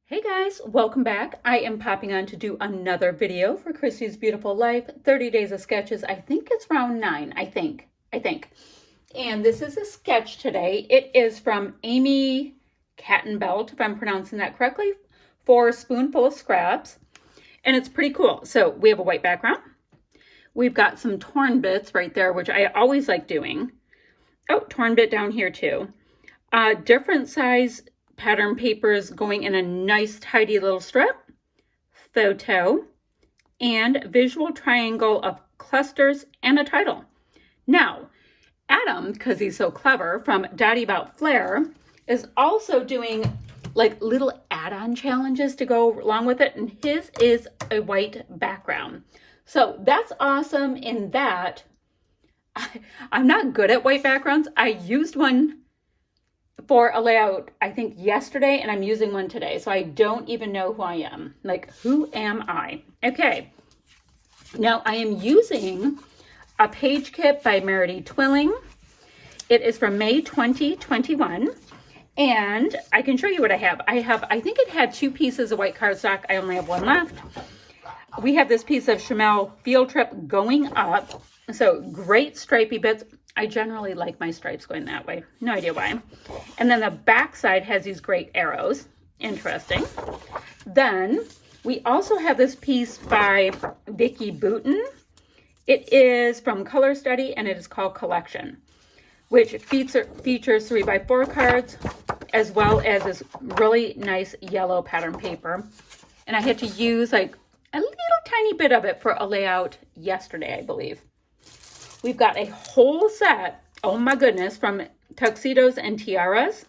Hey guys, welcome back. I am popping on to do another video for Christy's Beautiful Life, 30 Days of Sketches. I think it's round 9, I think. And this is a sketch today. It is from Amy Cattenbelt, if I'm pronouncing that correctly, for a Spoonful of Scraps. And it's pretty cool. So we have a white background. We've got some torn bits right there, which I always like doing. Oh, torn bit down here too. Different size pattern papers going in a nice tidy little strip, photo, and visual triangle of clusters and a title. Now, Adam, because he's so clever, from Dotty About Flair, is also doing like little add-on challenges to go along with it, and his is a white background. So that's awesome in that I'm not good at white backgrounds. I used one for a layout, I think yesterday, and I'm using one today. So I don't even know who I am. Like, who am I? Okay. Now I am using a page kit by Meredy Twilling. It is from May 2021. And I can show you what I have. I think it had 2 pieces of white cardstock. I only have 1 left. We have this piece of Chamel Field Trip going up. So great stripy bits. I generally like my stripes going that way. No idea why. And then the back side has these great arrows. Interesting. Then we also have this piece by Vicki Boutin. It is from Color Study and it is called Collection, which features 3x4 cards as well as this really nice yellow pattern paper. And I had to use like a little tiny bit of it for a layout yesterday, I believe. We've got a whole set, oh my goodness, from Tuxedos and Tiaras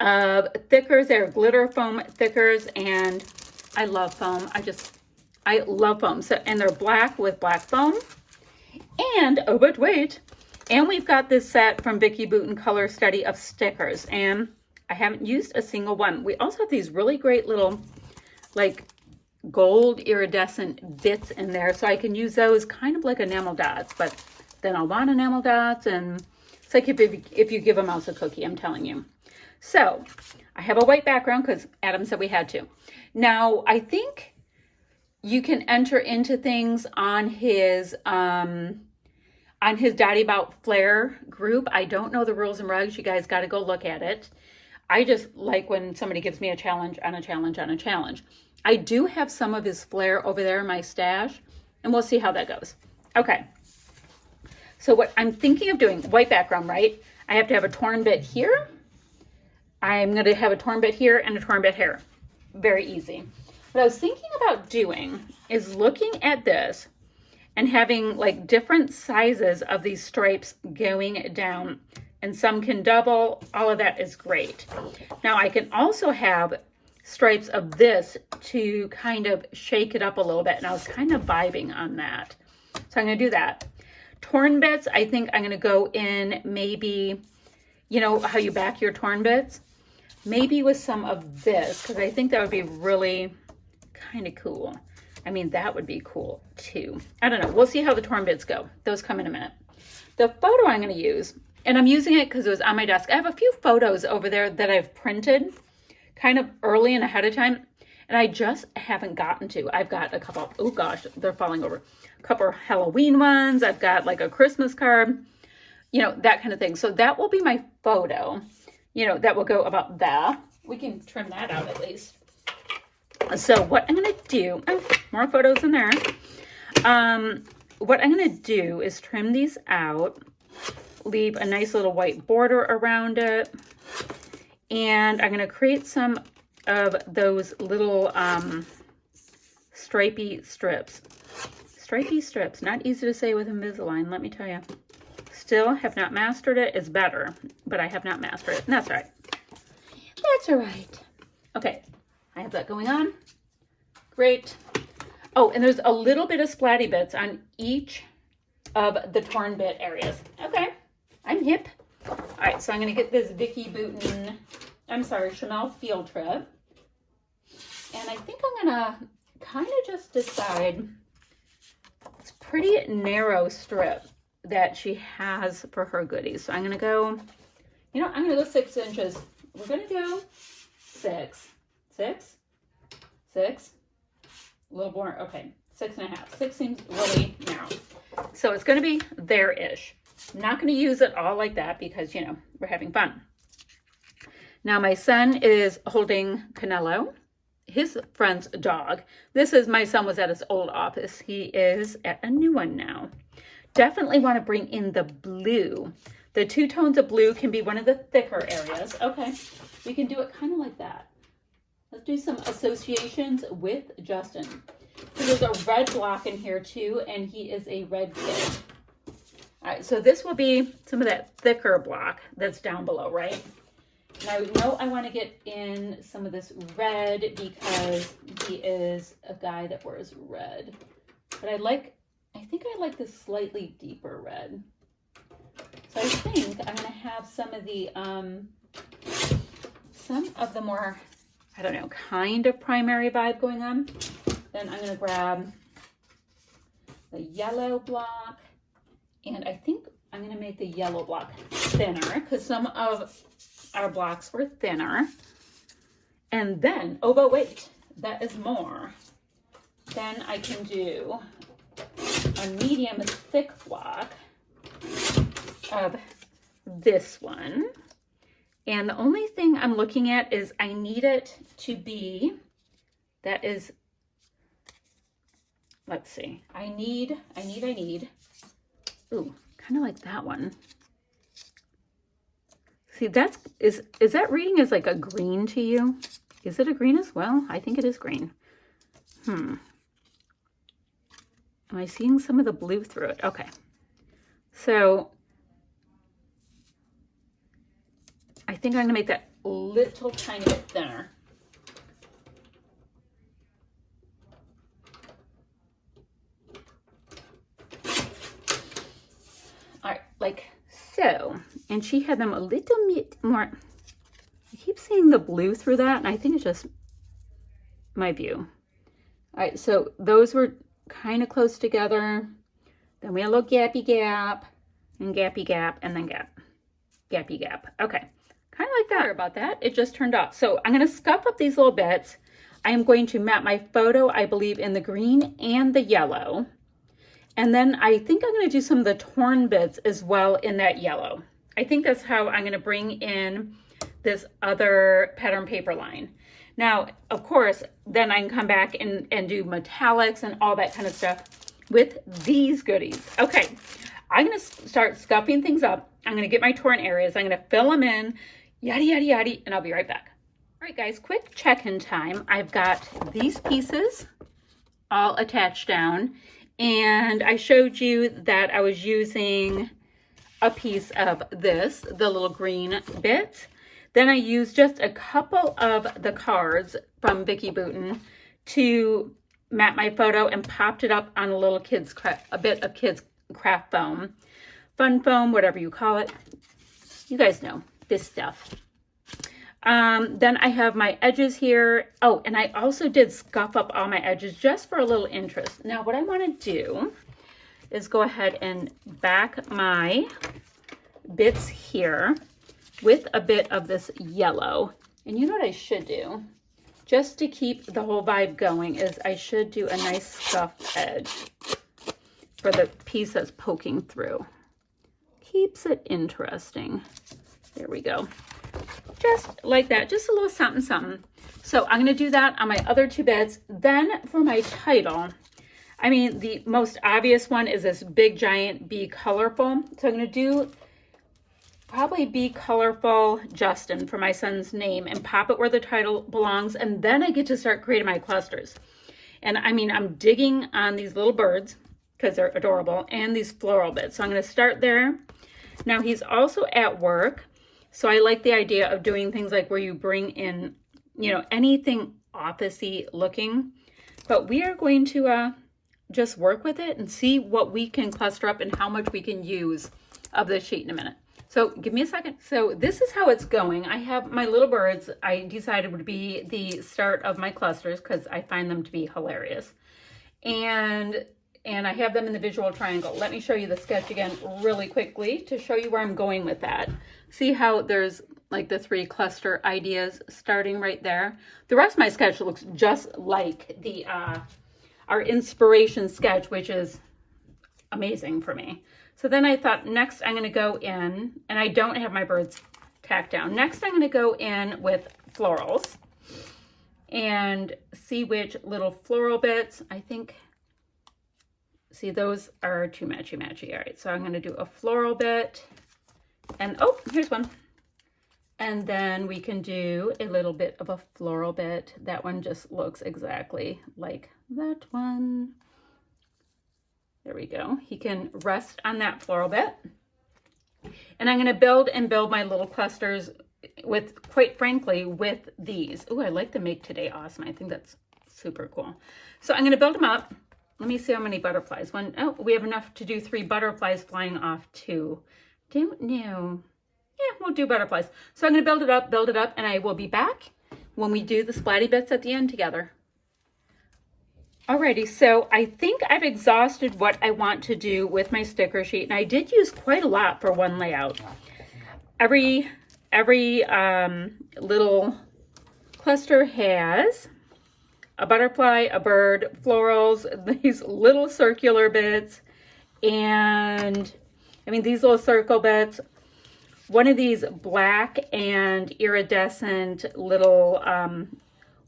of thickers. They're glitter foam thickers, and I love foam. I love foam. So, and they're black with black foam. And, oh, but wait. And we've got this set from Vicki Boutin Color Study of stickers, and I haven't used a single one. We also have these really great little, like, gold iridescent bits in there, so I can use those kind of like enamel dots, but then I'll want enamel dots, and it's like if you give a mouse a cookie, I'm telling you. So I have a white background because Adam said we had to. Now I think you can enter into things on his Dotty About Flair group. I don't know the rules and regs. You guys got to go look at it. I just like when somebody gives me a challenge on a challenge on a challenge. I do have some of his flair over there in my stash, and we'll see how that goes. Okay. So what I'm thinking of doing, white background, right? I have to have a torn bit here. I'm going to have a torn bit here and a torn bit here. Very easy. What I was thinking about doing is looking at this and having like different sizes of these stripes going down, and some can double. All of that is great. Now I can also have stripes of this to kind of shake it up a little bit, and I was kind of vibing on that. So I'm going to do that. Torn bits, I think I'm going to go in maybe, you know how you back your torn bits? Maybe with some of this, because I think that would be really kind of cool. I mean, that would be cool too. I don't know. We'll see how the torn bits go. Those come in a minute. The photo I'm going to use, and I'm using it because it was on my desk. I have a few photos over there that I've printed kind of early and ahead of time, and I just haven't gotten to. I've got a couple, oh gosh, they're falling over. A couple of Halloween ones. I've got like a Christmas card, you know, that kind of thing. So that will be my photo, you know, that will go about that. We can trim that out at least. So what I'm going to do, oh, more photos in there. What I'm going to do is trim these out, leave a nice little white border around it. And I'm going to create some of those little stripy strips. Stripy strips, not easy to say with Invisalign, let me tell you. Still have not mastered it. It's better, but I have not mastered it. And that's all right. That's all right. Okay, I have that going on. Great. Oh, and there's a little bit of splatty bits on each of the torn bit areas. Okay, I'm hip. All right, so I'm going to get this Vicki Boutin, Chamel Field Trip. And I think I'm going to kind of just decide, it's pretty narrow strip that she has for her goodies. So I'm going to go, I'm going to go 6 inches. We're going to go 6. 6, 6, a little more, okay, 6.5. 6 seems really narrow. So it's going to be there-ish. I'm not going to use it all like that because, you know, we're having fun. Now my son is holding Canelo, his friend's dog. This is, my son was at his old office. He is at a new one now. Definitely want to bring in the blue. The 2 tones of blue can be one of the thicker areas. Okay, we can do it kind of like that. Let's do some associations with Justin. So there's a red block in here too, and he is a red kid. All right, so this will be some of that thicker block that's down below, right? And I know I want to get in some of this red because he is a guy that wears red. But I think I like this slightly deeper red. So I think I'm going to have some of the more, I don't know, kind of primary vibe going on. Then I'm going to grab the yellow block, and I think I'm going to make the yellow block thinner because some of our blocks were thinner. And then, oh, but wait, that is more. Then I can do a medium thick block of this one. And the only thing I'm looking at is I need it to be, that is, let's see, I need, ooh, kind of like that one. See, that's, is that reading as like a green to you? Is it a green as well? I think it is green. Am I seeing some of the blue through it? Okay. So I think I'm going to make that a little tiny bit thinner. All right, like so. And she had them a little bit more. I keep seeing the blue through that, and I think it's just my view. All right, so those were kind of close together. Then we had a little gappy gap, and gappy gap, and then gap. Gappy gap. Okay, kind of like that. Sorry about that. It just turned off. So I'm going to scuff up these little bits. I am going to map my photo, I believe, in the green and the yellow. And then I think I'm going to do some of the torn bits as well in that yellow. I think that's how I'm going to bring in this other pattern paper line. Now, of course, then I can come back and do metallics and all that kind of stuff with these goodies. Okay, I'm going to start scuffing things up. I'm going to get my torn areas. I'm going to fill them in, yada, yada, yada, and I'll be right back. All right, guys, quick check-in time. I've got these pieces all attached down, and I showed you that I was using a piece of this, the little green bit. Then I used just a couple of the cards from Vicki Boutin to map my photo and popped it up on a little a bit of kids craft foam, fun foam, whatever you call it. You guys know this stuff. Then I have my edges here. Oh, and I also did scuff up all my edges just for a little interest. Now what I want to do is go ahead and back my bits here with a bit of this yellow. And you know what I should do? Just to keep the whole vibe going is I should do a nice scuffed edge for the piece that's poking through. Keeps it interesting. There we go. Just like that, just a little something, something. So I'm going to do that on my other 2 bits. Then for my title, I mean, the most obvious one is this big, giant Be Colorful. So I'm going to do probably Be Colorful Justin for my son's name and pop it where the title belongs. And then I get to start creating my clusters. And I mean, I'm digging on these little birds because they're adorable and these floral bits. So I'm going to start there. Now he's also at work. So I like the idea of doing things like where you bring in, you know, anything office-y looking. But we are going to just work with it and see what we can cluster up and how much we can use of this sheet in a minute. So give me a second. So this is how it's going. I have my little birds. I decided would be the start of my clusters because I find them to be hilarious. And I have them in the visual triangle. Let me show you the sketch again really quickly to show you where I'm going with that. See how there's like the 3 cluster ideas starting right there. The rest of my sketch looks just like the our inspiration sketch, which is amazing for me. So then I thought next I'm going to go in, and I don't have my birds tacked down. Next I'm going to go in with florals and see which little floral bits. I think, see, those are too matchy. All right, so I'm going to do a floral bit, and oh, here's one. And then we can do a little bit of a floral bit. That one just looks exactly like that one. There we go. He can rest on that floral bit. And I'm going to build my little clusters with, quite frankly, with these. Oh, I like the Make Today Awesome. I think that's super cool. So I'm going to build them up. Let me see how many butterflies. One, oh, we have enough to do 3 butterflies flying off too. Don't know. Yeah, we'll do butterflies. So I'm going to build it up, and I will be back when we do the splatty bits at the end together. Alrighty, so I think I've exhausted what I want to do with my sticker sheet, and I did use quite a lot for one layout. Every little cluster has a butterfly, a bird, florals, these little circular bits, and I mean these little circle bits, one of these black and iridescent little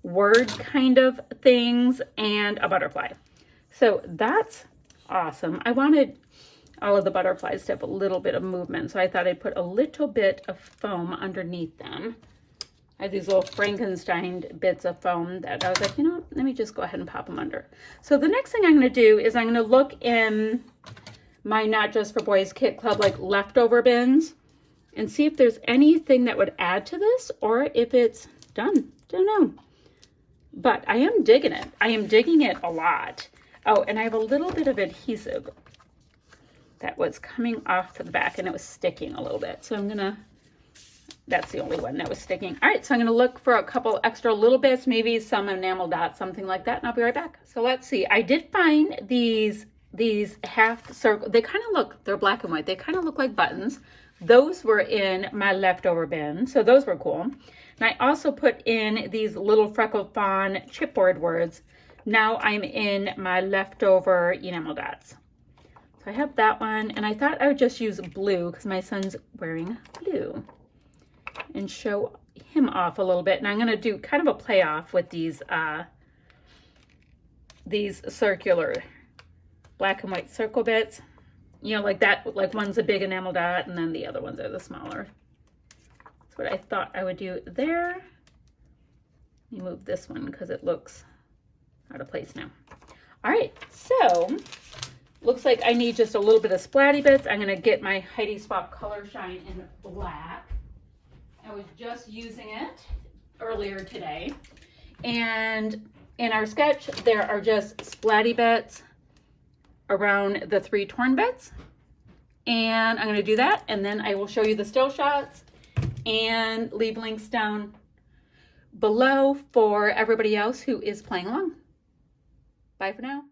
word kind of things, and a butterfly. So that's awesome. I wanted all of the butterflies to have a little bit of movement, so I thought I'd put a little bit of foam underneath them. I have these little Frankenstein bits of foam that I was like, you know what, let me just go ahead and pop them under. So the next thing I'm going to do is I'm going to look in my Not Just for Boys Kit Club like leftover bins and see if there's anything that would add to this or if it's done. Don't know. But I am digging it. I am digging it a lot. Oh, and I have a little bit of adhesive that was coming off the back and it was sticking a little bit. So I'm going to, that's the only one that was sticking. All right, so I'm going to look for a couple extra little bits, maybe some enamel dots, something like that, and I'll be right back. So let's see. I did find these half circle. They kind of look, they're black and white. They kind of look like buttons. Those were in my leftover bin, so those were cool. And I also put in these little freckled fawn chipboard words. Now I'm in my leftover enamel dots. So I have that one, and I thought I would just use blue because my son's wearing blue and show him off a little bit. And I'm going to do kind of a play off with these circular black and white circle bits. You know, like that, like one's a big enamel dot and then the other ones are the smaller. That's what I thought I would do there. Let me move this one because it looks out of place now. All right, so looks like I need just a little bit of splatty bits. I'm going to get my Heidi Swap Color Shine in black. I was just using it earlier today. And in our sketch, there are just splatty bits around the 3 torn bits. And I'm going to do that. And then I will show you the still shots and leave links down below for everybody else who is playing along. Bye for now.